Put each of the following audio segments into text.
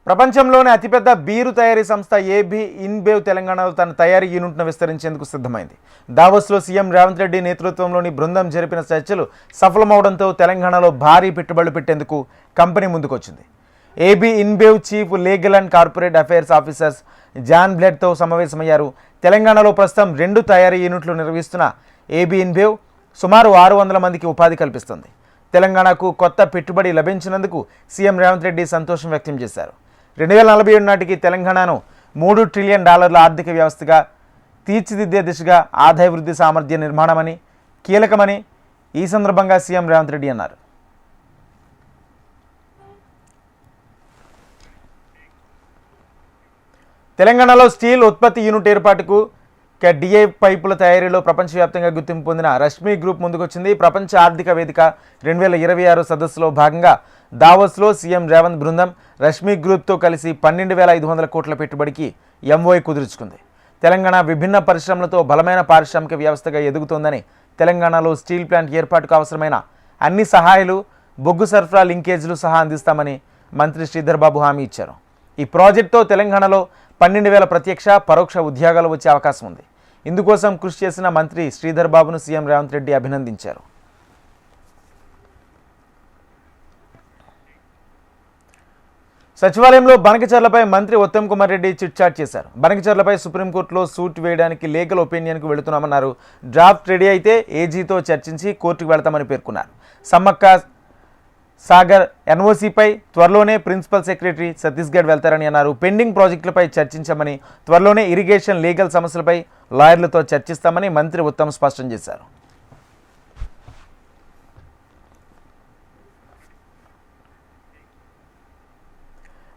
ప్రపంచంలోనే అతిపెద్ద బీరు తయారీ సంస్థ ఏబీ ఇన్బేవ్ తెలంగాణలో తన తయారీ యూనిట్ను విస్తరించేందుకు సిద్ధమైంది. దావోస్లో సీఎం రేవంత్ రెడ్డి నేతృత్వంలోని బృందం జరిపిన చర్చలు సఫలమవడంతో తెలంగాణలో భారీ పెట్టుబడులు పెట్టేందుకు కంపెనీ ముందుకొచ్చింది. AB InBev chief legal and corporate affairs officers John బ్లెడ్తో సమావేశమయ్యారు. తెలంగాణలో ప్రస్తుతం 2 తయారీ యూనిట్లు నిర్వహిస్తున్న ఏబీ ఇన్బేవ్ సుమారు 600 మందికి ఉపాధి కల్పిస్తుంది. తెలంగాణకు కొత్త పెట్టుబడి లభించినందుకు సీఎం రేవంత్ రెడ్డి సంతోషం వ్యక్తం చేశారు. 2047 నాటికి తెలంగాణను $3 ట్రిలియన్ ఆర్థిక వ్యవస్థగా తీర్చిదిద్దే దిశగా ఆదాయ వృద్ధి సామర్థ్య నిర్మాణమని కీలకమని ఈ సందర్భంగా సీఎం రేవంత్ రెడ్డి అన్నారు. తెలంగాణలో స్టీల్ ఉత్పత్తి యూనిట్ ఏర్పాటుకు డిఐ పైపుల తయారీలో ప్రపంచవ్యాప్తంగా గుర్తింపు పొందిన రష్మి గ్రూప్ ముందుకొచ్చింది. ప్రపంచ ఆర్థిక వేదిక 2026 సదస్సులో భాగంగా దావోస్లో సీఎం రేవంత్ బృందం రష్మి గ్రూప్తో కలిసి 12,500 కోట్ల పెట్టుబడికి ఎంఓఐ కుదుర్చుకుంది. తెలంగాణ విభిన్న పరిశ్రమలతో బలమైన పారిశ్రామిక వ్యవస్థగా ఎదుగుతోందని, తెలంగాణలో స్టీల్ ప్లాంట్ ఏర్పాటుకు అవసరమైన అన్ని సహాయాలు, బొగ్గు సరఫరా లింకేజీలు సహా అందిస్తామని మంత్రి శ్రీధర్ బాబు హామీ ఇచ్చారు. ఈ ప్రాజెక్టుతో తెలంగాణలో 12,000 ప్రత్యక్ష పరోక్ష ఉద్యోగాలు వచ్చే అవకాశం ఉంది. ఇందుకోసం కృషి చేసిన మంత్రి శ్రీధర్ బాబును సీఎం రేవంత్ రెడ్డి అభినందించారు. సచివాలయంలో బనకచర్లపై మంత్రి ఉత్తమ్ కుమార్ రెడ్డి చిట్చాట్ చేశారు. బనకచర్లపై సుప్రీంకోర్టులో సూట్ వేయడానికి లీగల్ ఒపీనియన్కు వెళుతున్నామన్నారు. డ్రాఫ్ట్ రెడీ అయితే ఏజీతో చర్చించి కోర్టుకు వెళతామని పేర్కొన్నారు. సమ్మక్క సాగర్ ఎన్ఓసీపై త్వరలోనే ప్రిన్సిపల్ సెక్రటరీ ఛత్తీస్గఢ్ వెళ్తారని అన్నారు. పెండింగ్ ప్రాజెక్టులపై చర్చించామని, త్వరలోనే ఇరిగేషన్ లీగల్ సమస్యలపై లాయర్లతో చర్చిస్తామని మంత్రి ఉత్తమ్ స్పష్టం చేశారు.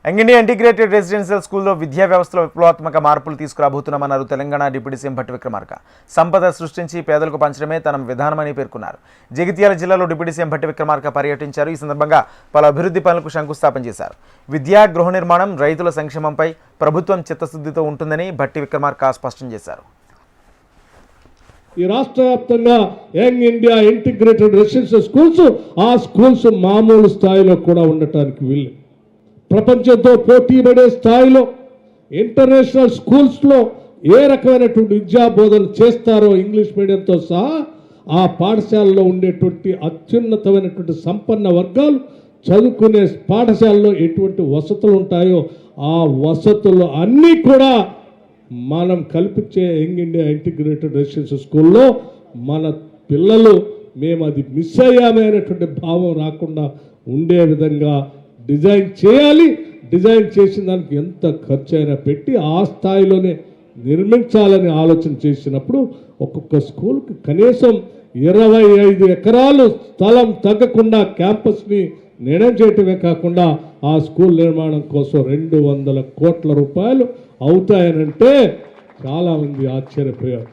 యంగ్ ఇంటిగ్రేటెడ్ రెసిడెన్షియల్ స్కూల్లో విద్యా వ్యవస్థలో విప్లవాత్మక మార్పులు తీసుకురాబోతున్నామన్నారు తెలంగాణ డిప్యూటీ సీఎం భట్టి విక్రమార్క. సంపద సృష్టించి పేదలకు పంచడమే తన విధానమని పేర్కొన్నారు. జగిత్యాల జిల్లాలో డిప్యూటీ సీఎం భట్టి విక్రమార్క పర్యటించారు. ఈ సందర్భంగా పలు అభివృద్ధి పనులకు శంకుస్థాపన చేశారు. విద్యా, గృహ నిర్మాణం, రైతుల సంక్షేమంపై ప్రభుత్వం చిత్తశుద్ధితో ఉంటుందని భట్టి విక్రమార్క స్పష్టం చేశారు. ఈ రాష్ట్ర వ్యాప్తంగా young India integrated residential schools ఆ స్కూల్స్ మామూలు స్థాయిలో కూడా ఉండటానికి వీలు, ప్రపంచంతో పోటీ పడే స్థాయిలో ఇంటర్నేషనల్ స్కూల్స్లో ఏ రకమైనటువంటి విద్యా బోధన చేస్తారో ఇంగ్లీష్ మీడియంతో సహా ఆ పాఠశాలలో ఉండేటువంటి అత్యున్నతమైనటువంటి సంపన్న వర్గాలు చదువుకునే పాఠశాలలో ఎటువంటి వసతులు ఉంటాయో ఆ వసతులు అన్నీ కూడా మనం కల్పించే యంగ్ ఇండియా ఇంటిగ్రేటెడ్ రెసిడెన్షియల్ స్కూల్లో మన పిల్లలు మేము అది మిస్ అయ్యామే అనేటువంటి భావం రాకుండా ఉండే విధంగా డిజైన్ చేయాలి. డిజైన్ చేసిన దానికి ఎంత ఖర్చు అయినా పెట్టి ఆ స్థాయిలోనే నిర్మించాలని ఆలోచన చేసినప్పుడు ఒక్కొక్క స్కూల్కి కనీసం 25 ఎకరాలు స్థలం తగ్గకుండా క్యాంపస్ని నిర్ణయం చేయటమే కాకుండా ఆ స్కూల్ నిర్మాణం కోసం 200 కోట్ల రూపాయలు అవుతాయనంటే చాలామంది ఆశ్చర్యపోయారు.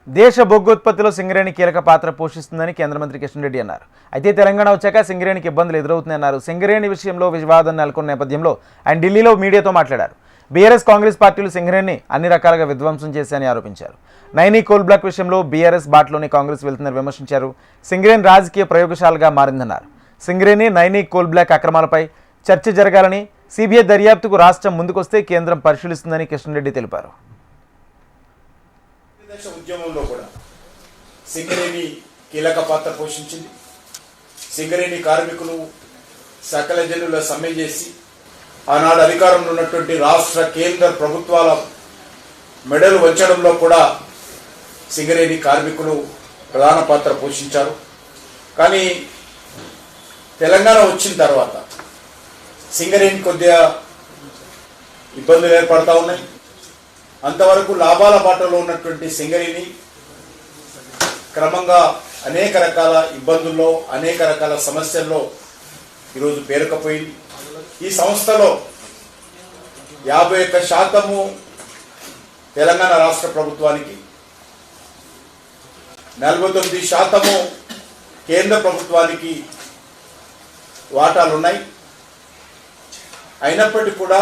దేశ బొగ్గు ఉత్పత్తిలో సింగరేణి కీలక పాత్ర పోషిస్తుందని కేంద్ర మంత్రి కిషన్ రెడ్డి అన్నారు. అయితే తెలంగాణ వచ్చాక సింగరేణికి ఇబ్బందులు ఎదురవుతున్నాయన్నారు. సింగరేణి విషయంలో వివాదం నెలకొన్న నేపథ్యంలో ఆయన ఢిల్లీలో మీడియాతో మాట్లాడారు. బీఆర్ఎస్, కాంగ్రెస్ పార్టీలు సింగరేణిని అన్ని రకాలుగా విధ్వంసం చేశాయని ఆరోపించారు. నైనీ కోల్ బ్లాక్ విషయంలో బీఆర్ఎస్ బాటలోని కాంగ్రెస్ వెళ్తుందని విమర్శించారు. సింగరేణి రాజకీయ ప్రయోగశాలగా మారిందన్నారు. సింగరేణి, నైనీ కోల్ బ్లాక్ అక్రమాలపై చర్చ జరగాలని, సిబిఐ దర్యాప్తుకు రాష్ట్రం ముందుకొస్తే కేంద్రం పరిశీలిస్తుందని కిషన్ రెడ్డి తెలిపారు. ఉద్యమంలో కూడా సింగరేణి కీలక పాత్ర పోషించింది. సింగరేణి కార్మికులు సకల జనుల సమ్మె చేసి ఆనాడు అధికారంలో ఉన్నటువంటి రాష్ట్ర, కేంద్ర ప్రభుత్వాల మెడలు వంచడంలో కూడా సింగరేణి కార్మికులు ప్రధాన పాత్ర పోషించారు. కానీ తెలంగాణ వచ్చిన తర్వాత సింగరేణి కొద్దిగా ఇబ్బందులు ఏర్పడతా ఉన్నాయి. అంతవరకు లాభాల బాటలో ఉన్నటువంటి సింగరేణి క్రమంగా అనేక రకాల ఇబ్బందుల్లో, అనేక రకాల సమస్యల్లో ఈరోజు పేరుకపోయింది. ఈ సంస్థలో 51% తెలంగాణ రాష్ట్ర ప్రభుత్వానికి, 49% కేంద్ర ప్రభుత్వానికి వాటాలున్నాయి. అయినప్పటికీ కూడా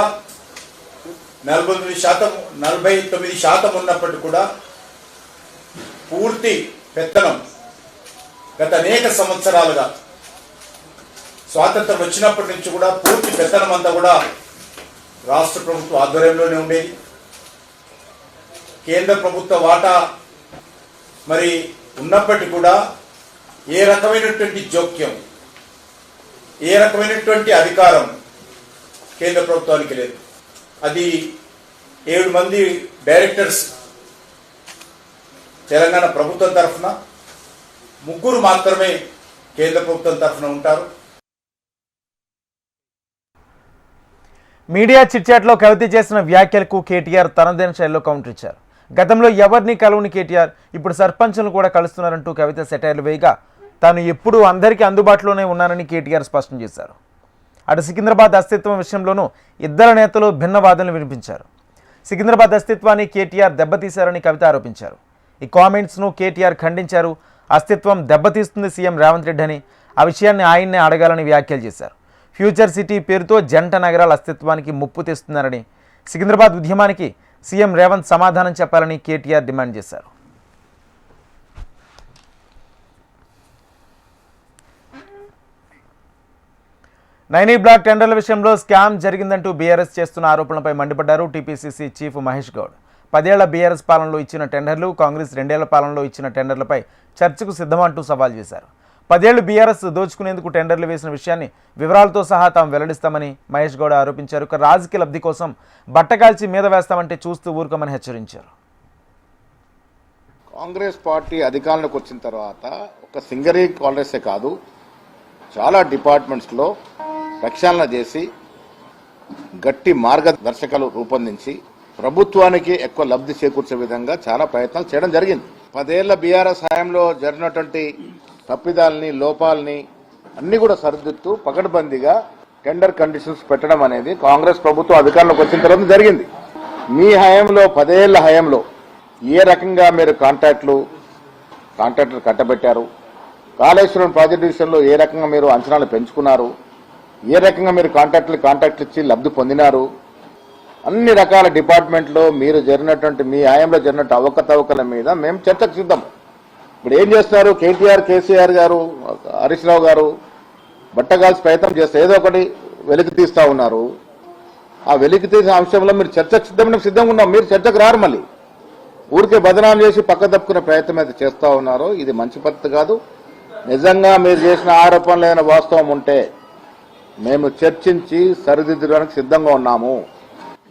49% ఉన్నప్పటికీ కూడా పూర్తి పెత్తనం గత అనేక సంవత్సరాలుగా స్వాతంత్రం వచ్చినప్పటి నుంచి కూడా పూర్తి పెత్తనం అంతా కూడా రాష్ట్ర ప్రభుత్వ ఆధ్వర్యంలోనే ఉండేది. కేంద్ర ప్రభుత్వ వాటా మరి ఉన్నప్పటికీ కూడా ఏ రకమైనటువంటి జోక్యం, ఏ రకమైనటువంటి అధికారం కేంద్ర ప్రభుత్వానికి లేదు. అది 7 మంది డైరెక్టర్స్ తెలంగాణ ప్రభుత్వం తరఫున, 3 మాత్రమే కేంద్ర ప్రభుత్వం తరఫున ఉంటారు. మీడియా చిట్చాట్లో కవిత చేసిన వ్యాఖ్యలకు కేటీఆర్ తనదైన శైలిలో కౌంటర్ ఇచ్చారు. గతంలో ఎవరిని కలవని కేటీఆర్ ఇప్పుడు సర్పంచ్ను కూడా కలుస్తున్నారంటూ కవిత సెటైర్లు వేయగా తాను ఎప్పుడూ అందరికీ అందుబాటులోనే ఉన్నానని కేటీఆర్ స్పష్టం చేశారు. అటు సికింద్రాబాద్ అస్తిత్వం విషయంలోనూ ఇద్దరు నేతలు భిన్న వాదనలు వినిపించారు. సికింద్రాబాద్ అస్తిత్వాన్ని కేటీఆర్ దెబ్బతీశారని కవిత ఆరోపించారు. ఈ కామెంట్స్ను కేటీఆర్ ఖండించారు. అస్తిత్వం దెబ్బతీస్తుంది సీఎం రేవంత్ రెడ్డి అని, ఆ విషయాన్ని ఆయన్నే అడగాలని వ్యాఖ్యలు చేశారు. ఫ్యూచర్ సిటీ పేరుతో జంట నగరాల అస్తిత్వానికి ముప్పు తెస్తున్నారని, సికింద్రాబాద్ ఉద్యమానికి సీఎం రేవంత్ సమాధానం చెప్పాలని కేటీఆర్ డిమాండ్ చేశారు. నైనీ బ్లాక్ టెండర్ల విషయంలో స్కామ్ జరిగిందంటూ బీఆర్ఎస్ చేస్తున్న ఆరోపణలపై మండిపడ్డారు టీపీసీసీ చీఫ్ మహేష్ గౌడ్. 10 ఏళ్ల బీఆర్ఎస్ పాలనలో ఇచ్చిన టెండర్లు, కాంగ్రెస్ 2 ఏళ్ల పాలనలో ఇచ్చిన టెండర్లపై చర్చకు సిద్ధమంటూ సవాల్ చేశారు. 10 ఏళ్లు బీఆర్ఎస్ దోచుకునేందుకు టెండర్లు వేసిన విషయాన్ని వివరాలతో సహా తాము వెల్లడిస్తామని మహేష్ గౌడ్ ఆరోపించారు. రాజకీయ లబ్ధి కోసం బట్టకాల్చి మీద వేస్తామంటే చూస్తూ ఊరుకోమని హెచ్చరించారు. కాంగ్రెస్ పార్టీ అధికారంలోకి వచ్చిన తర్వాత ఒక సింగరీ కాంగ్రెసే కాదు, చాలా డిపార్ట్మెంట్స్లో ప్రక్షాళన చేసి గట్టి మార్గదర్శకాలు రూపొందించి ప్రభుత్వానికి ఎక్కువ లబ్ధి చేకూర్చే విధంగా చాలా ప్రయత్నాలు చేయడం జరిగింది. 10 ఏళ్ల బీఆర్ఎస్ హయాంలో జరిగినటువంటి తప్పిదాలని, లోపాలని అన్ని కూడా సరిదిద్దుతూ పకడ్బందీగా టెండర్ కండిషన్స్ పెట్టడం అనేది కాంగ్రెస్ ప్రభుత్వం అధికారంలోకి వచ్చిన తర్వాత జరిగింది. మీ హయాంలో 10 ఏళ్ల హయాంలో ఏ రకంగా మీరు కాంట్రాక్టులు కట్టబెట్టారు, కాళేశ్వరం ప్రాజెక్టు విషయంలో ఏ రకంగా మీరు అంచనాలు పెంచుకున్నారు, ఏ రకంగా మీరు కాంట్రాక్టులు ఇచ్చి లబ్ధి పొందినారు, అన్ని రకాల డిపార్ట్మెంట్లో మీరు జరిగినటువంటి మీ హయాంలో జరిగినట్టు అవకతవకల మీద మేము చర్చకు సిద్ధం. ఇప్పుడు ఏం చేస్తున్నారు, కేటీఆర్, కేసీఆర్ గారు, హరీష్ రావు గారు బట్టగాల్సి ప్రయత్నం చేస్తే ఏదో ఒకటి వెలికి తీస్తా ఉన్నారు. ఆ వెలికి తీసిన అంశంలో మీరు చర్చకు సిద్ధంగా ఉన్నాం. మీరు చర్చకు రారు, మళ్ళీ ఊరికే బదనాం చేసి పక్క తప్పుకునే ప్రయత్నం అయితే చేస్తూ ఉన్నారు. ఇది మంచి పద్ధతి కాదు. నిజంగా మీరు చేసిన ఆరోపణలు ఏదైనా వాస్తవం ఉంటే మేము చర్చించి సరిదిద్దడానికి సిద్ధంగా ఉన్నాము.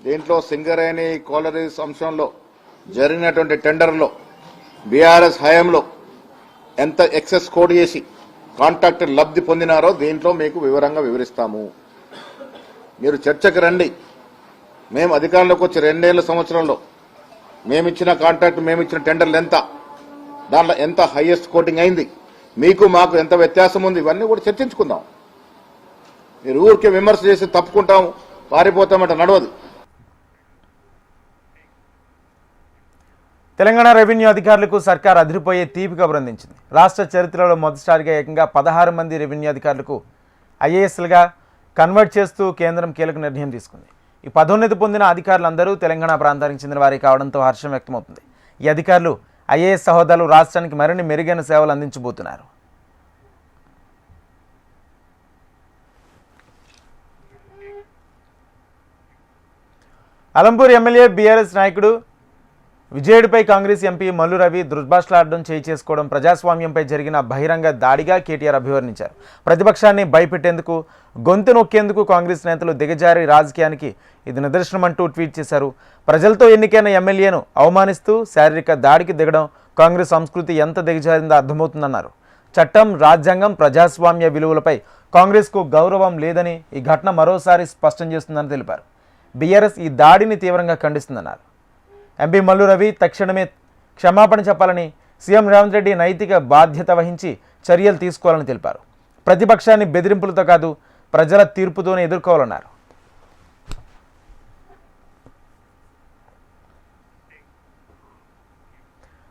దీంట్లో సింగరేణి కోలరీస్ అంశంలో జరిగినటువంటి టెండర్లో బీఆర్ఎస్ హయాంలో ఎంత ఎక్సెస్ కోడ్ చేసి కాంట్రాక్టర్ లబ్ధి పొందినారో దీంట్లో మీకు వివరంగా వివరిస్తాము. మీరు చర్చకు రండి. మేము అధికారంలోకి వచ్చి 2 ఏళ్ల సంవత్సరంలో మేమిచ్చిన కాంట్రాక్ట్, మేమిచ్చిన టెండర్లు ఎంత, దాంట్లో ఎంత హైయెస్ట్ కోటింగ్ అయింది, మీకు మాకు ఎంత వ్యత్యాసం ఉంది, ఇవన్నీ కూడా చర్చించుకుందాం. మీరు ఊరికే విమర్శ చేసి తప్పుకుంటాం, పారిపోతామంటే నడవదు. తెలంగాణ రెవెన్యూ అధికారులకు సర్కార్ అదిరిపోయే తీపి కబురు అందించింది. రాష్ట్ర చరిత్రలో మొదటిసారిగా ఏకంగా 16 మంది రెవెన్యూ అధికారులకు ఐఏఎస్లుగా కన్వర్ట్ చేస్తూ కేంద్రం కీలక నిర్ణయం తీసుకుంది. ఈ పదోన్నతి పొందిన అధికారులందరూ తెలంగాణ ప్రాంతానికి చెందిన వారి కావడంతో హర్షం వ్యక్తమవుతుంది. ఈ అధికారులు ఐఏఎస్ సహోదరులు రాష్ట్రానికి మరిన్ని మెరుగైన సేవలు అందించబోతున్నారు. అలంపూర్ ఎమ్మెల్యే బీఆర్ఎస్ నాయకుడు విజయుడిపై కాంగ్రెస్ ఎంపీ మల్లు రవి దుర్భాషలాడడం చేసుకోవడం ప్రజాస్వామ్యంపై జరిగిన బహిరంగ దాడిగా కేటీఆర్ అభివర్ణించారు. ప్రతిపక్షాన్ని భయపెట్టేందుకు, గొంతు నొక్కేందుకు కాంగ్రెస్ నేతలు దిగజారి రాజకీయానికి ఇది నిదర్శనమంటూ ట్వీట్ చేశారు. ప్రజలతో ఎన్నికైన ఎమ్మెల్యేను అవమానిస్తూ శారీరక దాడికి దిగడం కాంగ్రెస్ సంస్కృతి ఎంత దిగజారిందో అర్థమవుతుందన్నారు. చట్టం, రాజ్యాంగం, ప్రజాస్వామ్య విలువలపై కాంగ్రెస్కు గౌరవం లేదని ఈ ఘటన మరోసారి స్పష్టం చేస్తుందని తెలిపారు. బీఆర్ఎస్ ఈ దాడిని తీవ్రంగా ఖండిస్తుందన్నారు. ఎంపీ మల్లు రవి తక్షణమే క్షమాపణ చెప్పాలని, సీఎం రేవంత్ రెడ్డి నైతిక బాధ్యత వహించి చర్యలు తీసుకోవాలని తెలిపారు. ప్రతిపక్షాన్ని బెదిరింపులతో కాదు, ప్రజల తీర్పుతోనే ఎదుర్కోవాలన్నారు.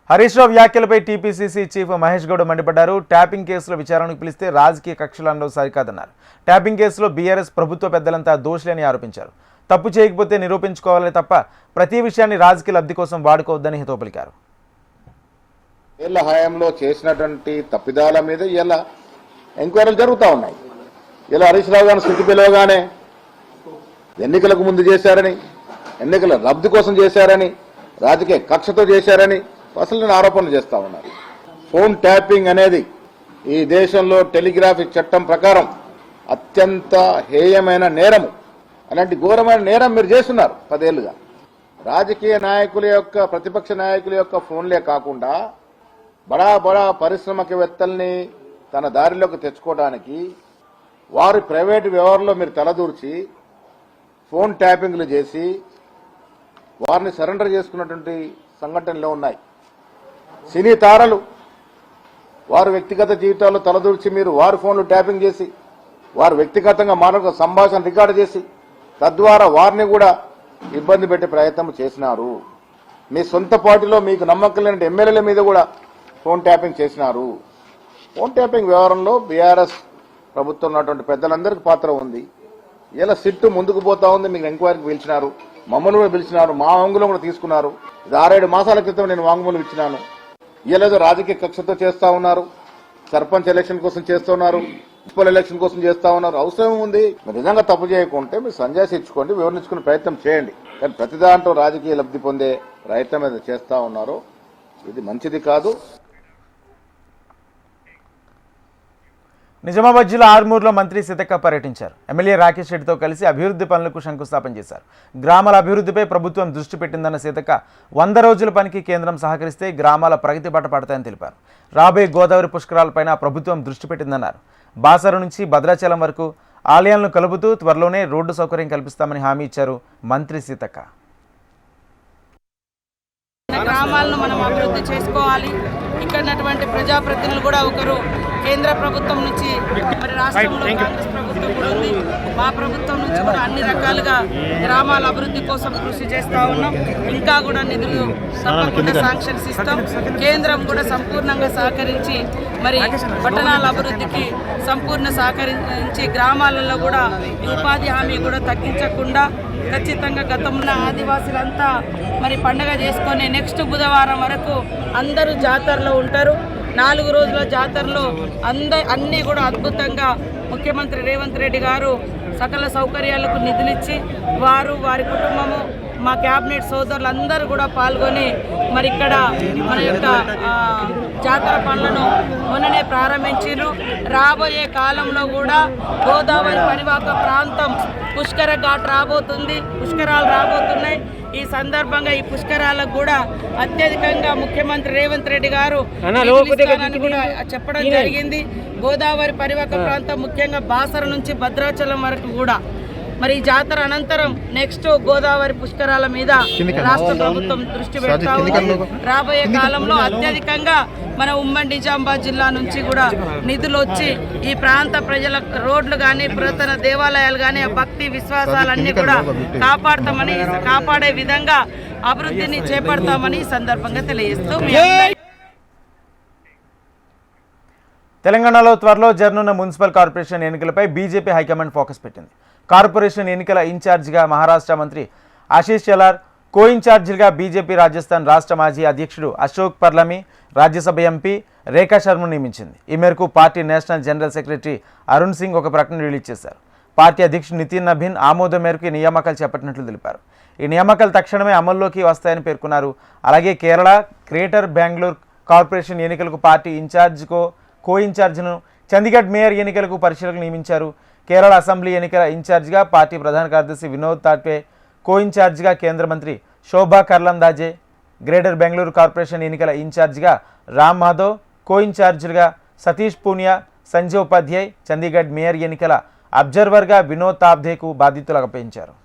హరీష్ రావు వ్యాఖ్యలపై టీపీసీసీ చీఫ్ మహేష్ గౌడ్ మండిపడ్డారు. ట్యాపింగ్ కేసులో విచారణకు పిలిస్తే రాజకీయ కక్షలు అనడం సరికాదన్నారు. ట్యాపింగ్ కేసులో బీఆర్ఎస్ ప్రభుత్వ పెద్దలంతా దోషులని ఆరోపించారు. తప్పు చేయకపోతే నిరూపించుకోవాలని తప్ప ప్రతి విషయాన్ని రాజకీయ లబ్ధి కోసం వాడుకోవద్దని హితవు పలికారు. ఏళ్ల హయాంలో చేసినటువంటి తప్పిదాల మీద ఇలా ఎంక్వైరీలు జరుగుతూ ఉన్నాయి. ఇలా హరీష్ రావు గారిని స్థితి పిలవగానే ఎన్నికలకు ముందు చేశారని, ఎన్నికల లబ్ధి కోసం చేశారని, రాజకీయ కక్షతో చేశారని అసలు ఆరోపణలు చేస్తా ఉన్నారు. ఫోన్ ట్యాపింగ్ అనేది ఈ దేశంలో టెలిగ్రాఫీ చట్టం ప్రకారం అత్యంత హేయమైన నేరము. అలాంటి ఘోరమైన నేరం మీరు చేస్తున్నారు 10 ఏళ్లుగా. రాజకీయ నాయకుల యొక్క, ప్రతిపక్ష నాయకుల యొక్క ఫోన్లే కాకుండా బడా బడా పారిశ్రామికవేత్తల్ని తన దారిలోకి తెచ్చుకోవడానికి వారి ప్రైవేటు వ్యవహారంలో మీరు తలదూర్చి ఫోన్ ట్యాపింగ్లు చేసి వారిని సరెండర్ చేసుకున్నటువంటి సంఘటనలు ఉన్నాయి. సినీ తారలు వారి వ్యక్తిగత జీవితాల్లో తలదూర్చి మీరు వారి ఫోన్లు ట్యాపింగ్ చేసి వారు వ్యక్తిగతంగా మానవ సంభాషణ రికార్డు చేసి తద్వారా వారిని కూడా ఇబ్బంది పెట్టే ప్రయత్నం చేసినారు. మీ సొంత పార్టీలో మీకు నమ్మకం లేని ఎమ్మెల్యేల మీద కూడా ఫోన్ ట్యాపింగ్ చేసినారు. ఫోన్ ట్యాపింగ్ వ్యవహారంలో బీఆర్ఎస్ ప్రభుత్వం ఉన్నటువంటి పెద్దలందరికీ పాత్ర ఉంది. ఇలా సిట్టు ముందుకు పోతా ఉంది. మీకు ఎంక్వైరీకి పిలిచినారు, మమ్మల్ని కూడా పిలిచినారు, మా వాంగ్మూలం కూడా తీసుకున్నారు. ఇది 6-7 మాసాల క్రితం నేను వాంగ్మూలం ఇచ్చినాను. ఇలాదో రాజకీయ కక్షతో చేస్తా ఉన్నారు, సర్పంచ్ ఎలక్షన్ కోసం చేస్తూ ఉన్నారు, మున్సిపల్ ఎలక్షన్ కోసం చేస్తా ఉన్నారు. అవసరం ఉంది. మీరు నిజంగా తప్పు చేయకుంటే మీరు సంజాయిషి ఇచ్చుకోండి, వివరించుకునే ప్రయత్నం చేయండి. కానీ ప్రతి దాంట్లో రాజకీయ లబ్ధి పొందే ప్రయత్నం ఏదో చేస్తా ఉన్నారు. ఇది మంచిది కాదు. నిజామాబాద్ జిల్లా ఆర్మూర్లో మంత్రి సీతక్క పర్యటించారు. ఎమ్మెల్యే రాకేష్ రెడ్డితో కలిసి అభివృద్ధి పనులకు శంకుస్థాపన చేశారు. గ్రామాల అభివృద్ధిపై ప్రభుత్వం దృష్టి పెట్టిందన్న సీతక్క 100 రోజుల పనికి కేంద్రం సహకరిస్తే గ్రామాల ప్రగతి బాట పడతాయని తెలిపారు. రాబోయే గోదావరి పుష్కరాలపైన ప్రభుత్వం దృష్టి పెట్టిందన్నారు. బాసర నుంచి భద్రాచలం వరకు ఆలయాలను కలుపుతూ త్వరలోనే రోడ్డు సౌకర్యం కల్పిస్తామని హామీ ఇచ్చారు మంత్రి సీతక్క. గ్రామాలను మనం అభివృద్ధి చేసుకోవాలి. ఇక్కడ ఉన్నటువంటి ప్రజాప్రతినిధులు కూడా ఒకరు కేంద్ర ప్రభుత్వం నుంచి, మరి రాష్ట్రంలో కాంగ్రెస్ ప్రభుత్వం కూడా ఉంది, మా ప్రభుత్వం నుంచి కూడా అన్ని రకాలుగా గ్రామాల అభివృద్ధి కోసం కృషి చేస్తూ ఉన్నాం. ఇంకా కూడా నిధులు తప్పకుండా శాంక్షన్స్ ఇస్తాం. కేంద్రం కూడా సంపూర్ణంగా సహకరించి మరి పట్టణాల అభివృద్ధికి సంపూర్ణ సహకరించి గ్రామాలలో కూడా ఉపాధి హామీ కూడా తగ్గించకుండా ఖచ్చితంగా గతంలో ఆదివాసులంతా మరి పండగ చేసుకొని నెక్స్ట్ బుధవారం వరకు అందరూ జాతరలో ఉంటారు. 4 రోజుల జాతరలో అన్నీ కూడా అద్భుతంగా ముఖ్యమంత్రి రేవంత్ రెడ్డి గారు సకల సౌకర్యాలకు నిధులిచ్చి వారు, వారి కుటుంబము, మా క్యాబినెట్ సోదరులందరూ కూడా పాల్గొని మరి ఇక్కడ మన యొక్క జాతర పనులను మొన్ననే ప్రారంభించారు. రాబోయే కాలంలో కూడా గోదావరి పరివాహక ప్రాంతం పుష్కర ఘాట్ రాబోతుంది, పుష్కరాలు రాబోతున్నాయి. ఈ సందర్భంగా ఈ పుష్కరాలకు కూడా అత్యధికంగా ముఖ్యమంత్రి రేవంత్ రెడ్డి గారు కూడా చెప్పడం జరిగింది. గోదావరి పరివాహక ప్రాంతం ముఖ్యంగా బాసర నుంచి భద్రాచలం వరకు కూడా మరి జాతర అనంతరం నెక్స్ట్ గోదావరి పుష్కరాల మీద రాష్ట్ర ప్రభుత్వం దృష్టి పెడతా ఉంది. రాబోయే కాలంలో అత్యధికంగా మన ఉమ్మడి నిజామాబాద్ జిల్లా నుంచి కూడా నిధులు వచ్చి ఈ ప్రాంత ప్రజల రోడ్లు కానీ, పురాతన దేవాలయాలు కానీ, భక్తి విశ్వాసాలన్నీ కూడా కాపాడే విధంగా అభివృద్ధిని చేపడతామని ఈ సందర్భంగా తెలియజేస్తూ తెలంగాణలో త్వరలో జరగనున్న మున్సిపల్ కార్పొరేషన్ ఎన్నికలపై బీజేపీ హైకమాండ్ ఫోకస్ పెట్టింది. కార్పొరేషన్ ఎన్నికల ఇన్ఛార్జిగా మహారాష్ట్ర మంత్రి ఆశీష్ షెలార్, కో ఇన్ఛార్జిగా బీజేపీ రాజస్థాన్ రాష్ట్ర మాజీ అధ్యక్షుడు అశోక్ పర్లమి, రాజ్యసభ ఎంపీ రేఖా శర్మను నియమించింది. ఈ మేరకు party national general secretary Arun Singh ఒక ప్రకటన రిలీజ్ చేశారు. పార్టీ అధ్యక్షుడు నితిన్ నబీన్ ఆమోదం మేరకు ఈ నియామకాలు చేపట్టినట్లు తెలిపారు. ఈ నియామకాలు తక్షణమే అమల్లోకి వస్తాయని పేర్కొన్నారు. అలాగే కేరళ, గ్రేటర్ బెంగళూరు కార్పొరేషన్ ఎన్నికలకు పార్టీ కో ఇన్ఛార్జ్ను, చండీగఢ్ మేయర్ ఎన్నికలకు పరిశీలకులు నియమించారు. కేరళ అసెంబ్లీ ఎన్నికల ఇన్ఛార్జిగా పార్టీ ప్రధాన కార్యదర్శి వినోద్ తాట్వే, కో ఇన్ఛార్జిగా కేంద్ర మంత్రి శోభా కర్లందాజే, గ్రేటర్ బెంగళూరు కార్పొరేషన్ ఎన్నికల ఇన్ఛార్జిగా రామ్ మాధవ్, కో ఇన్ఛార్జిగా సతీష్ పూనియా, సంజయ్ ఉపాధ్యాయ్, చండీగఢ్ మేయర్ ఎన్నికల అబ్జర్వర్గా వినోద్ తాబ్దేకు బాధ్యతలు అప్పగించారు.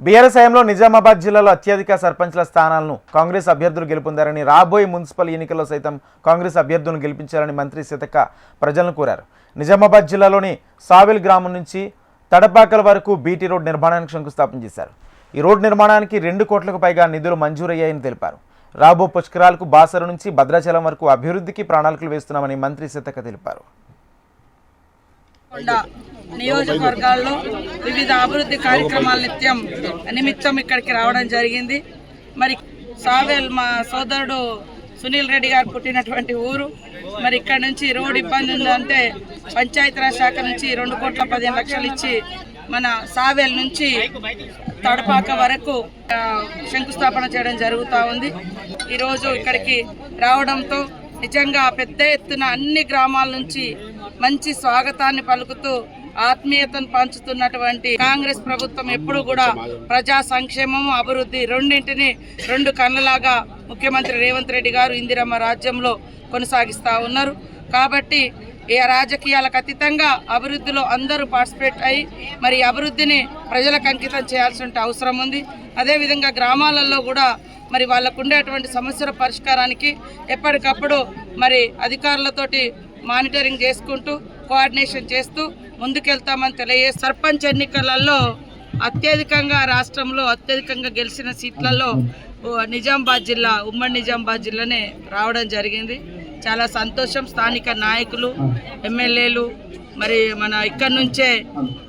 బీఆర్ఎస్ హయాంలో నిజామాబాద్ జిల్లాలో అత్యధిక సర్పంచ్ల స్థానాలను కాంగ్రెస్ అభ్యర్థులు గెలుపొందారని, రాబోయే మున్సిపల్ ఎన్నికల్లో సైతం కాంగ్రెస్ అభ్యర్థులను గెలిపించాలని మంత్రి సీతక్క ప్రజలను కోరారు. నిజామాబాద్ జిల్లాలోని సావెల్ గ్రామం నుంచి తడపాకల వరకు బీటీ రోడ్ నిర్మాణానికి శంకుస్థాపన చేశారు. ఈ రోడ్ నిర్మాణానికి 2 కోట్లకు పైగా నిధులు మంజూరయ్యాయని తెలిపారు. రాబో పుష్కరాలకు బాసర నుంచి భద్రాచలం వరకు అభివృద్ధికి ప్రణాళికలు వేస్తున్నామని మంత్రి సీతక్క తెలిపారు. నియోజకవర్గాల్లో వివిధ అభివృద్ధి కార్యక్రమాల నిమిత్తం ఇక్కడికి రావడం జరిగింది. మరి సావేల్ మా సోదరుడు సునీల్ రెడ్డి గారు పుట్టినటువంటి ఊరు. మరి ఇక్కడ నుంచి రోడ్ ఇబ్బంది ఉందంటే పంచాయతీరాజ్ శాఖ నుంచి 2,15,00,000 ఇచ్చి మన సావేల్ నుంచి తడపాక వరకు శంకుస్థాపన చేయడం జరుగుతూ ఉంది. ఈరోజు ఇక్కడికి రావడంతో నిజంగా పెద్ద ఎత్తున అన్ని గ్రామాల నుంచి మంచి స్వాగతాన్ని పలుకుతూ ఆత్మీయతను పంచుతున్నటువంటి కాంగ్రెస్ ప్రభుత్వం ఎప్పుడు కూడా ప్రజా సంక్షేమం అభివృద్ధి రెండింటిని రెండు కళ్ళలాగా ముఖ్యమంత్రి రేవంత్ రెడ్డి గారు ఇందిరమ్మ రాజ్యంలో కొనసాగిస్తూ ఉన్నారు. కాబట్టి ఏ రాజకీయాలకు అతీతంగా అభివృద్ధిలో అందరూ పార్టిసిపేట్ అయ్యి మరి అభివృద్ధిని ప్రజలకు అంకితం చేయాల్సిన అవసరం ఉంది. అదేవిధంగా గ్రామాలలో కూడా మరి వాళ్ళకు ఉండేటువంటి సమస్యల పరిష్కారానికి ఎప్పటికప్పుడు మరి అధికారులతోటి మానిటరింగ్ చేసుకుంటూ కోఆర్డినేషన్ చేస్తూ ముందుకెళ్తామని తెలియజేసి సర్పంచ్ ఎన్నికలలో రాష్ట్రంలో అత్యధికంగా గెలిచిన సీట్లలో నిజామాబాద్ జిల్లా ఉమ్మడి నిజామాబాద్ జిల్లానే రావడం జరిగింది. చాలా సంతోషం. స్థానిక నాయకులు, ఎమ్మెల్యేలు, మరి మన ఇక్కడి నుంచే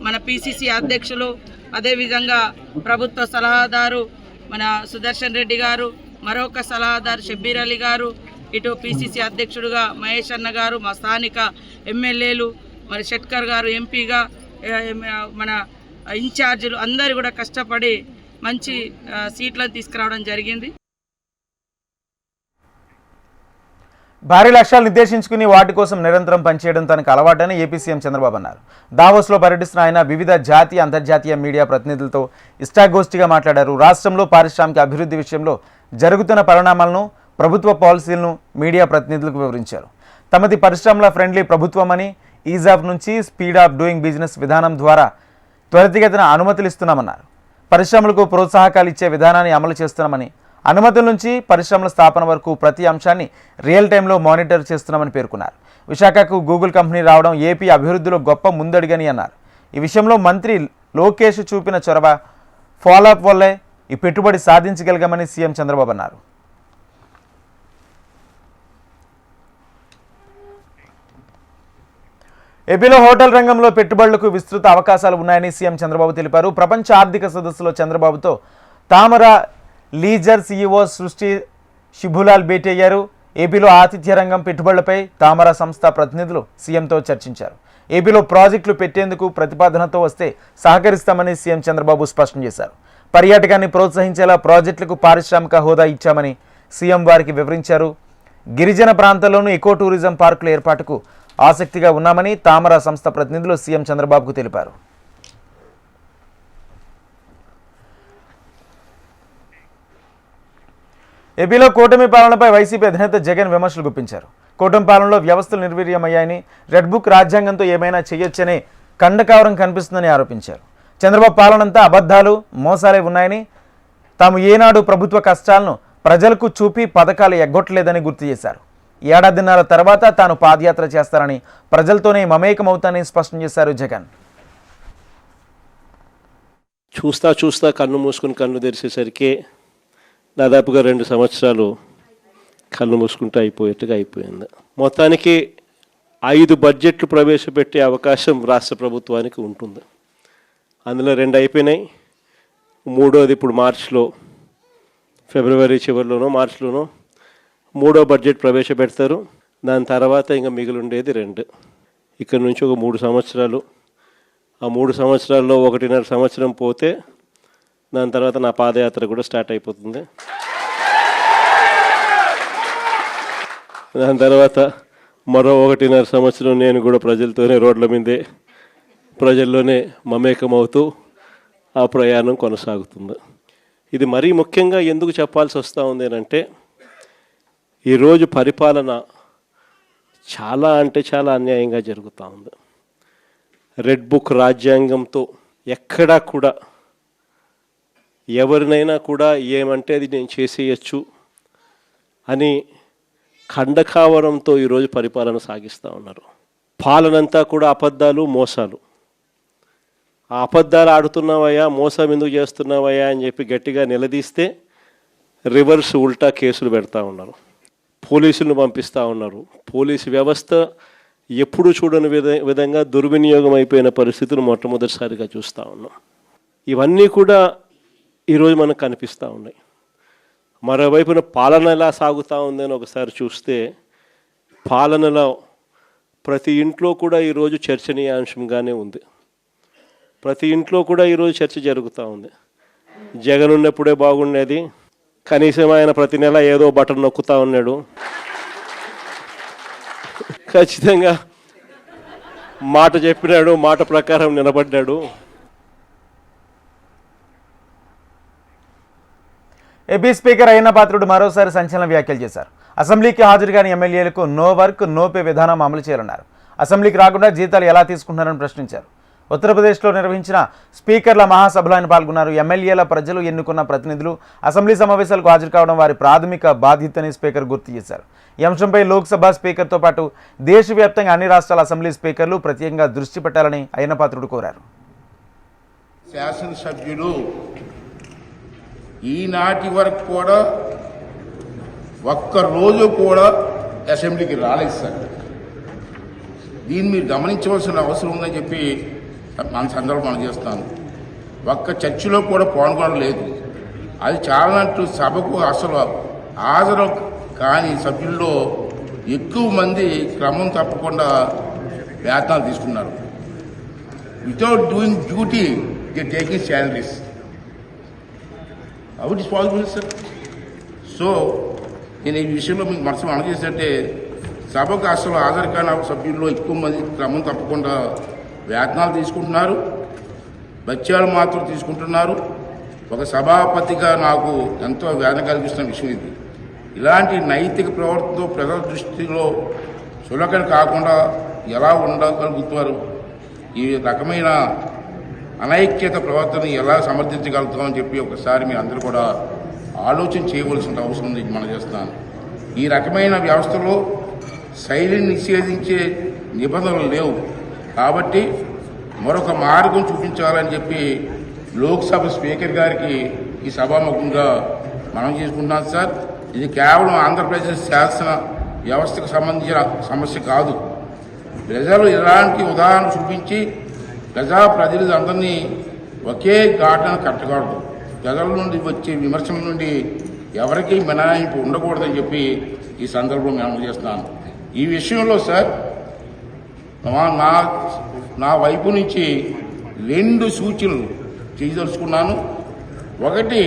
మన పిసిసి అధ్యక్షులు, అదేవిధంగా ప్రభుత్వ సలహాదారు మన సుదర్శన్ రెడ్డి గారు, మరొక సలహాదారు షబ్బీర్ అలీ గారు, ఇటు పిసిసి అధ్యక్షుడుగా మహేష్ అన్న గారు, మా స్థానిక ఎమ్మెల్యేలు మరి షెట్కర్ గారు ఎంపీగా, మన ఇన్ఛార్జీలు అందరూ కూడా కష్టపడి మంచి సీట్లను తీసుకురావడం జరిగింది. భారీ లక్ష్యాలు నిర్దేశించుకుని వాటి కోసం నిరంతరం పనిచేయడం తనకు అలవాటని ఏపీ సీఎం చంద్రబాబు అన్నారు. దావోస్లో పర్యటిస్తున్న ఆయన వివిధ జాతీయ అంతర్జాతీయ మీడియా ప్రతినిధులతో ఇష్టాగోష్ఠిగా మాట్లాడారు. రాష్ట్రంలో పారిశ్రామిక అభివృద్ధి విషయంలో జరుగుతున్న పరిణామాలను, ప్రభుత్వ పాలసీలను మీడియా ప్రతినిధులకు వివరించారు. తమది పరిశ్రమల ఫ్రెండ్లీ ప్రభుత్వమని, ఈజ్ ఆఫ్ నుంచి స్పీడ్ ఆఫ్ డూయింగ్ బిజినెస్ విధానం ద్వారా త్వరితగతిన అనుమతులు ఇస్తున్నామన్నారు. పరిశ్రమలకు ప్రోత్సాహకాలు ఇచ్చే విధానాన్ని అమలు చేస్తున్నామని, అనుమతుల నుంచి పరిశ్రమల స్థాపన వరకు ప్రతి అంశాన్ని రియల్ టైంలో మానిటర్ చేస్తున్నామని పేర్కొన్నారు. విశాఖకు గూగుల్ కంపెనీ రావడం ఏపీ అభివృద్ధిలో గొప్ప ముందడుగని అన్నారు. ఈ విషయంలో మంత్రి లోకేష్ చూపిన చొరవ, ఫాలోఅప్ వల్లే ఈ పెట్టుబడి సాధించగలిగామని సీఎం చంద్రబాబు అన్నారు. ఏపీలో హోటల్ రంగంలో పెట్టుబడులకు విస్తృత అవకాశాలు ఉన్నాయని సీఎం చంద్రబాబు తెలిపారు. ప్రపంచ ఆర్థిక సదస్సులో చంద్రబాబుతో తామర లీజర్ సీఈఓ సృష్టి శిబులాల్ భేటీ అయ్యారు. ఏపీలో ఆతిథ్య రంగం పెట్టుబడులపై తామర సంస్థ ప్రతినిధులు సీఎంతో చర్చించారు. ఏపీలో ప్రాజెక్టులు పెట్టేందుకు ప్రతిపాదనతో వస్తే సహకరిస్తామని సీఎం చంద్రబాబు స్పష్టం చేశారు. పర్యాటకాన్ని ప్రోత్సహించేలా ప్రాజెక్టులకు పారిశ్రామిక హోదా ఇచ్చామని సీఎం వారికి వివరించారు. గిరిజన ప్రాంతాల్లోనూ ఎకో టూరిజం పార్కుల ఏర్పాటుకు ఆసక్తిగా ఉన్నామని తామర సంస్థ ప్రతినిధులు సీఎం చంద్రబాబుకు తెలిపారు. ఏపీలో కూటమి పాలనపై వైసీపీ అధినేత జగన్ విమర్శలు గుప్పించారు. కూటమి పాలనలో వ్యవస్థలు నిర్వీర్యమయ్యాయని, రెడ్ బుక్ రాజ్యాంగంతో ఏమైనా చేయొచ్చనే కండకావరం కనిపిస్తుందని ఆరోపించారు. చంద్రబాబు పాలనంతా అబద్ధాలు, మోసాలే ఉన్నాయని, తాము ఏనాడు ప్రభుత్వ కష్టాలను ప్రజలకు చూపి పథకాలు ఎగ్గొట్టలేదని గుర్తు చేశారు. ఏడాదిన్నర తర్వాత తాను పాదయాత్ర చేస్తారని, ప్రజలతోనే మమేకమవుతానని స్పష్టం చేశారు జగన్. చూస్తా కన్ను మూసుకుని కన్ను తెరిచేసరికి దాదాపుగా 2 సంవత్సరాలు కళ్ళు మూసుకుంటూ అయిపోయింది. మొత్తానికి 5 బడ్జెట్లు ప్రవేశపెట్టే అవకాశం రాష్ట్ర ప్రభుత్వానికి ఉంటుంది. అందులో 2 అయిపోయినాయి. 3వది ఇప్పుడు మార్చిలో, ఫిబ్రవరి చివరిలోనో మార్చిలోనో 3వ బడ్జెట్ ప్రవేశపెడతారు. దాని తర్వాత ఇంకా మిగిలి ఉండేది 2. ఇక్కడ నుంచి ఒక 3 సంవత్సరాలు. ఆ 3 సంవత్సరాల్లో 1.5 సంవత్సరం పోతే దాని తర్వాత నా పాదయాత్ర కూడా స్టార్ట్ అయిపోతుంది. దాని తర్వాత మరో 1.5 సంవత్సరం నేను కూడా ప్రజలతోనే రోడ్ల మీదే, ప్రజల్లోనే మమేకమవుతూ ఆ ప్రయాణం కొనసాగుతుంది. ఇది మరీ ముఖ్యంగా ఎందుకు చెప్పాల్సి వస్తూ ఉంది అంటే, ఈరోజు పరిపాలన చాలా అంటే చాలా అన్యాయంగా జరుగుతూ ఉంది. రెడ్ బుక్ రాజ్యాంగంతో ఎక్కడా కూడా ఎవరినైనా కూడా ఏమంటే అది నేను చేసేయచ్చు అని ఖండకావరంతో ఈరోజు పరిపాలన సాగిస్తూ ఉన్నారు. పాలనంతా కూడా అబద్ధాలు, మోసాలు. ఆ అబద్ధాలు ఆడుతున్నావయ్యా, మోసం ఎందుకు చేస్తున్నావయ్యా అని చెప్పి గట్టిగా నిలదీస్తే రివర్స్ ఉల్టా కేసులు పెడతా ఉన్నారు, పోలీసులను పంపిస్తూ ఉన్నారు. పోలీసు వ్యవస్థ ఎప్పుడు చూడని విధంగా దుర్వినియోగం అయిపోయిన పరిస్థితులు మొట్టమొదటిసారిగా చూస్తూ ఉన్నాం. ఇవన్నీ కూడా ఈరోజు మనకు కనిపిస్తూ ఉన్నాయి. మరోవైపున పాలన ఎలా సాగుతూ ఉందని ఒకసారి చూస్తే పాలనలో ప్రతి ఇంట్లో కూడా ఈరోజు చర్చనీయాంశంగానే ఉంది. ప్రతి ఇంట్లో కూడా ఈరోజు చర్చ జరుగుతూ ఉంది. జగన్ ఉన్నప్పుడే బాగుండేది, కనీసం ఆయన ప్రతి నెల ఏదో బటన్ నొక్కుతూ ఉన్నాడు, ఖచ్చితంగా మాట చెప్పినాడు, మాట ప్రకారం నిలబడ్డాడు. ఏపీ స్పీకర్ అయ్యన్న పాత్రుడు మరోసారి సంచలన వ్యాఖ్యలు చేశారు. అసెంబ్లీకి హాజరు కాని ఎమ్మెల్యేలకు నో వర్క్ నో పే విధానం అమలు చేయాలన్నారు. అసెంబ్లీకి రాకుండా జీతాలు ఎలా తీసుకుంటున్నారని ప్రశ్నించారు. ఉత్తరప్రదేశ్లో నిర్వహించిన స్పీకర్ల మహాసభలో ఆయన పాల్గొన్నారు. ఎమ్మెల్యేల ప్రజలు ఎన్నుకున్న ప్రతినిధులు అసెంబ్లీ సమావేశాలకు హాజరు కావడం వారి ప్రాథమిక బాధ్యతని స్పీకర్ గుర్తు చేశారు. ఈ అంశంపై లోక్సభ స్పీకర్తో పాటు దేశవ్యాప్తంగా అన్ని రాష్ట్రాల అసెంబ్లీ స్పీకర్లు ప్రత్యేకంగా దృష్టి పెట్టాలని అయ్యన్న పాత్రుడు కోరారు. శాసనసభ్యులు ఈనాటి వరకు కూడా ఒక్కరోజు కూడా అసెంబ్లీకి రాలేదు సార్. దీన్ని మీరు గమనించవలసిన అవసరం ఉందని చెప్పి మన సందర్భం మనం చేస్తాను. ఒక్క చర్చలో కూడా పాల్గొనలేదు. అది చాలానంటూ సభకు అసలు హాజరు కాని సభ్యుల్లో ఎక్కువ మంది క్రమం తప్పకుండా వేతనాలు తీసుకున్నారు. Without doing duty they taking salaries. How it is possible sir? So నేను ఈ విషయంలో మీకు మనసు అందజేసంటే సభకు అసలు హాజరు కాని సభ్యుల్లో ఎక్కువ మంది క్రమం తప్పకుండా వేతనాలు తీసుకుంటున్నారు, బత్యాలు మాత్రం తీసుకుంటున్నారు. ఒక సభాపతిగా నాకు ఎంతో వేదన కలిగిస్తున్న విషయం ఇది. ఇలాంటి నైతిక ప్రవర్తనతో ప్రజల దృష్టిలో చులకన కాకుండా ఎలా ఉండగలుగుతారు? ఈ రకమైన అనైక్యత ప్రవర్తన ఎలా సమర్థించగలుగుతామని చెప్పి ఒకసారి మీరు అందరూ కూడా ఆలోచన చేయవలసిన అవసరం ఉంది. మనం చేస్తున్నాను. ఈ రకమైన వ్యవస్థలో శైలిని నిషేధించే నిబంధనలు లేవు కాబట్టి మరొక మార్గం చూపించాలని చెప్పి లోక్సభ స్పీకర్ గారికి ఈ సభాముఖంగా మనం చేసుకుంటున్నాం సార్. ఇది కేవలం ఆంధ్రప్రదేశ్ శాసన వ్యవస్థకు సంబంధించిన సమస్య కాదు. ప్రజలు ఇలాంటి ఉదాహరణ చూపించి ప్రజలందరినీ ఒకే ఘాటన కట్టకూడదు. ప్రజల నుండి వచ్చే విమర్శల నుండి ఎవరికీ మినహాయింపు ఉండకూడదని చెప్పి ఈ సందర్భంగా నేను చేస్తున్నాను. ఈ విషయంలో సార్ నా వైపు నుంచి 2 సూచనలు చేయదలుచుకున్నాను. ఒకటి,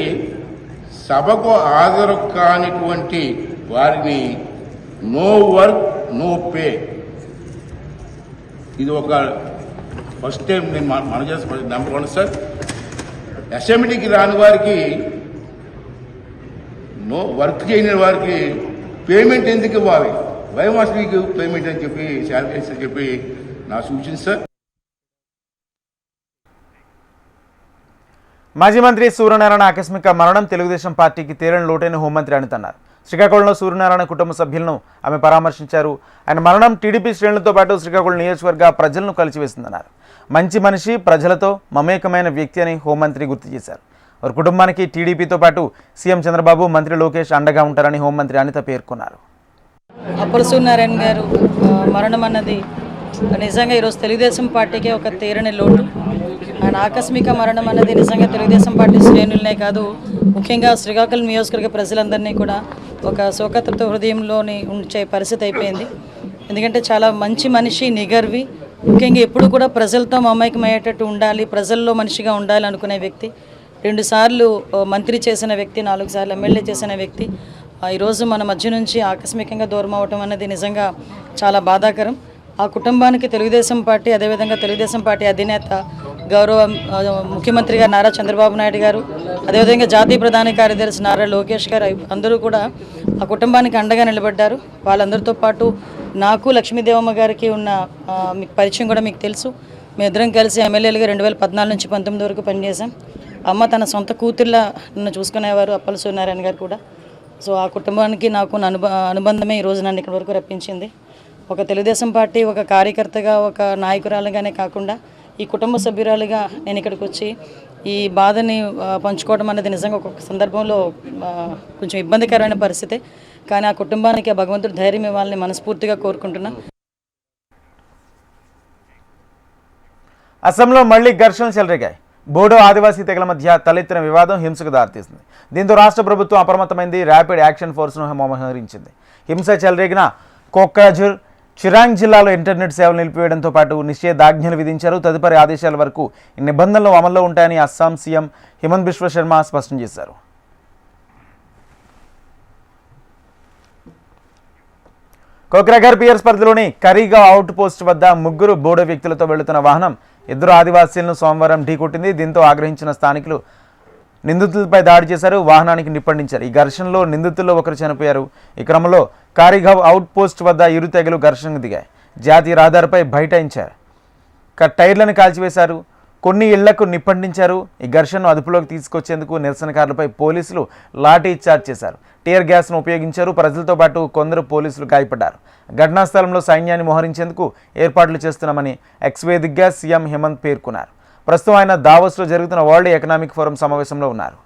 సభకు హాజరు కానిటువంటి వారిని నో వర్క్ నో పే. ఇది ఒక ఫస్ట్ టైం నేను మన చేసిన నెంబర్ 1 సార్. అసెంబ్లీకి రాని వారికి, నో వర్క్ చేయని వారికి పేమెంట్ ఎందుకు ఇవ్వాలి? వై మస్ట్ మీకు పేమెంట్ అని చెప్పి శాలరీస్ అని చెప్పి నా సూచన సార్. మాజీ మంత్రి సూర్యనారాయణ ఆకస్మిక మరణం తెలుగుదేశం పార్టీకి తీరని లోటైన హోంమంత్రి అనితన్నారు. శ్రీకాకుళంలో సూర్యనారాయణ కుటుంబ సభ్యులను ఆమె పరామర్శించారు. ఆయన మరణం టీడీపీ శ్రేణులతో పాటు శ్రీకాకుళం నియోజకవర్గ ప్రజలను కలిసివేసిందన్నారు. మంచి మనిషి, ప్రజలతో మమేకమైన వ్యక్తి అని హోంమంత్రి గుర్తు చేశారు. వారి కుటుంబానికి టీడీపీతో పాటు సీఎం చంద్రబాబు, మంత్రి లోకేష్ అండగా ఉంటారని హోంమంత్రి అనిత పేర్కొన్నారు. అప్పల సూర్యనారాయణ గారు మరణం అన్నది నిజంగా ఈరోజు తెలుగుదేశం పార్టీకి ఒక తీరని లోటు. ఆయన ఆకస్మిక మరణం అన్నది నిజంగా తెలుగుదేశం పార్టీ శ్రేణులనే కాదు, ముఖ్యంగా శ్రీకాకుళం నియోజకవర్గ ప్రజలందరినీ కూడా ఒక శోకతృత హృదయంలోని ఉంచే పరిస్థితి అయిపోయింది. ఎందుకంటే చాలా మంచి మనిషి, నిగర్వి, ముఖ్యంగా ఎప్పుడు కూడా ప్రజలతో మమేకమయ్యేటట్టు ఉండాలి, ప్రజల్లో మనిషిగా ఉండాలి అనుకునే వ్యక్తి. 2 సార్లు మంత్రి చేసిన వ్యక్తి, 4 సార్లు ఎమ్మెల్యే చేసిన వ్యక్తి ఈరోజు మన మధ్య నుంచి ఆకస్మికంగా దూరం అవటం అనేది నిజంగా చాలా బాధాకరం. ఆ కుటుంబానికి తెలుగుదేశం పార్టీ, అదేవిధంగా తెలుగుదేశం పార్టీ అధినేత గౌరవ ముఖ్యమంత్రి గారు నారా చంద్రబాబు నాయుడు గారు, అదేవిధంగా జాతీయ ప్రధాన కార్యదర్శి నారా లోకేష్ గారు అందరూ కూడా ఆ కుటుంబానికి అండగా నిలబడ్డారు. వాళ్ళందరితో పాటు నాకు లక్ష్మీదేవమ్మ గారికి ఉన్న మీకు పరిచయం కూడా మీకు తెలుసు. మేమిద్దరం కలిసి ఎమ్మెల్యేలుగా 2014 నుంచి 19 వరకు పనిచేశాం. అమ్మ తన సొంత కూతుర్లా నన్ను చూసుకునేవారు, అప్పల సూర్యనారాయణ గారు కూడా. సో ఆ కుటుంబానికి నాకు అనుబంధమే ఈరోజు నన్ను ఇక్కడి వరకు రప్పించింది. ఒక తెలుగుదేశం పార్టీ ఒక కార్యకర్తగా, ఒక నాయకురాలుగానే కాకుండా ఈ కుటుంబ సభ్యురాలుగా నేను ఇక్కడికి వచ్చి ఈ బాధని పంచుకోవడం అనేది నిజంగా ఒక్కొక్క సందర్భంలో కొంచెం ఇబ్బందికరమైన పరిస్థితి. కానీ ఆ కుటుంబానికి ఆ భగవంతుడు ధైర్యం ఇవ్వాలని మనస్ఫూర్తిగా కోరుకుంటున్నా. అసెంబ్లీలో మళ్లీ ఘర్షణలు చెలరేగాయి. బోడో ఆదివాసీ తెగల మధ్య తలెత్తిన వివాదం హింసకు దారితీసింది. దీంతో రాష్ట్ర ప్రభుత్వం అప్రమత్తమైంది. Rapid action ఫోర్స్ను మోహరించింది. హింస చెలరేగిన కోక్రాఝర్, చిరాంగ్ జిల్లాలో ఇంటర్నెట్ సేవలు నిలిపివేయడంతో పాటు నిషేధాజ్ఞలు విధించారు. తదుపరి ఆదేశాల వరకు ఈ నిబంధనలు అమల్లో ఉంటాయని అస్సాం సీఎం హిమంత్ బిశ్వ శర్మ స్పష్టం చేశారు. కోక్రాఝర్ పియర్స్ పరిధిలోని కరీగావ్ అవుట్ పోస్ట్ వద్ద ముగ్గురు బోడో వ్యక్తులతో వెళుతున్న వాహనం ఇద్దరు ఆదివాసీలను సోమవారం ఢీకొట్టింది. దీంతో ఆగ్రహించిన స్థానికులు నిందితులపై దాడి చేశారు. వాహనానికి నిప్పండించారు. ఈ ఘర్షణలో నిందితుల్లో ఒకరు చనిపోయారు. ఈ క్రమంలో కారిగావ్ అవుట్ పోస్ట్ వద్ద ఇరు తెగలు ఘర్షణకు దిగాయి. జాతీయ రహదారిపై బైఠాయించారు. టైర్లను కాల్చివేశారు. కొన్ని ఇళ్లకు నిప్పండించారు. ఈ ఘర్షణను అదుపులోకి తీసుకొచ్చేందుకు నిరసనకారులపై పోలీసులు లాఠీ చార్జ్ చేశారు. టియర్ గ్యాస్ను ఉపయోగించారు. ప్రజలతో పాటు కొందరు పోలీసులు గాయపడ్డారు. ఘటనా స్థలంలో సైన్యాన్ని మోహరించేందుకు ఏర్పాట్లు చేస్తున్నామని ఎక్స్ వేదికగా సీఎం హిమంత్ పేర్కొన్నారు. ప్రస్తుతం ఆయన దావోస్లో జరుగుతున్న వరల్డ్ ఎకనామిక్ ఫోరం సమావేశంలో ఉన్నారు.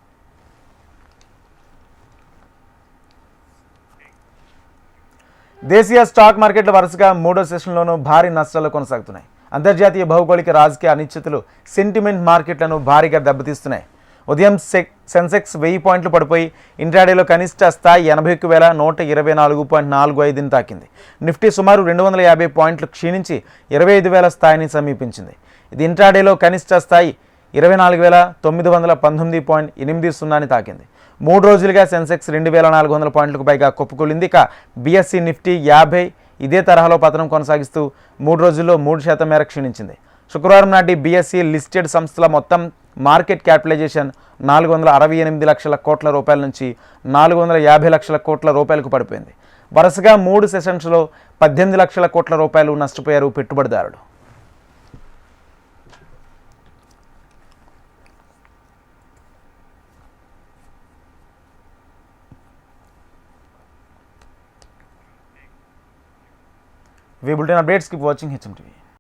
దేశీయ స్టాక్ మార్కెట్లు వరుసగా మూడో సెషన్లోనూ భారీ నష్టాలు కొనసాగుతున్నాయి. అంతర్జాతీయ భౌగోళిక రాజకీయ అనిశ్చితులు సెంటిమెంట్ మార్కెట్లను భారీగా దెబ్బతీస్తున్నాయి. ఉదయం సెన్సెక్స్ 1000 పాయింట్లు పడిపోయి ఇంట్రాడేలో కనిష్ట స్థాయి 81,124.45ని తాకింది. నిఫ్టీ సుమారు 250 పాయింట్లు క్షీణించి 25,000 స్థాయిని సమీపించింది. ఇది ఇంట్రాడేలో కనిష్ట స్థాయి 24,919.80ని తాకింది. 3 రోజులుగా సెన్సెక్స్ 2,400 పాయింట్లకు పైగా కుప్పకూలింది. ఇక బీఎస్సీ నిఫ్టీ 50 ఇదే తరహాలో పతనం కొనసాగిస్తూ 3 రోజుల్లో 3% మేర క్షీణించింది. శుక్రవారం నాటి బీఎస్సీ లిస్టెడ్ సంస్థల మొత్తం మార్కెట్ క్యాపిటలైజేషన్ 468 లక్షల కోట్ల రూపాయల నుంచి 450 లక్షల కోట్ల రూపాయలకు పడిపోయింది. వరుసగా 3 సెషన్స్లో 18 లక్షల కోట్ల రూపాయలు నష్టపోయారు పెట్టుబడిదారులు. We bulletin updates, keep watching HM TV.